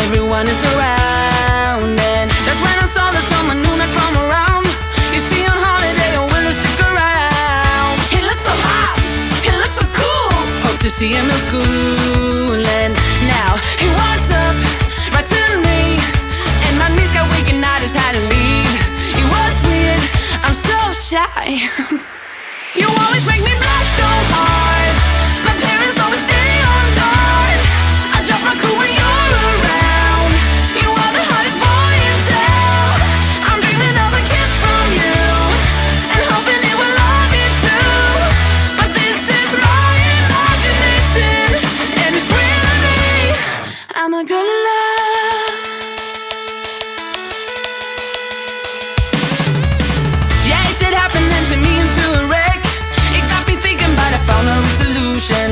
everyone is around. And that's when I saw that someone new not from around. You see, on holiday, I will stick around. He looks so hot, he looks so cool. Hope to see him in school. And now he walked up right to me, and my knees got weak and I just had to leave. It was weird, I'm so shy. You always make me blush so hard. My parents always stay on guard. I drop my cool when you're around. You are the hottest boy in town. I'm dreaming of a kiss from you, and hoping it will all be true. But this is my imagination, and it's really I'm not gonna lie. Yeah, it did happen then to me into a wreck. It got me thinking, but I found a solution.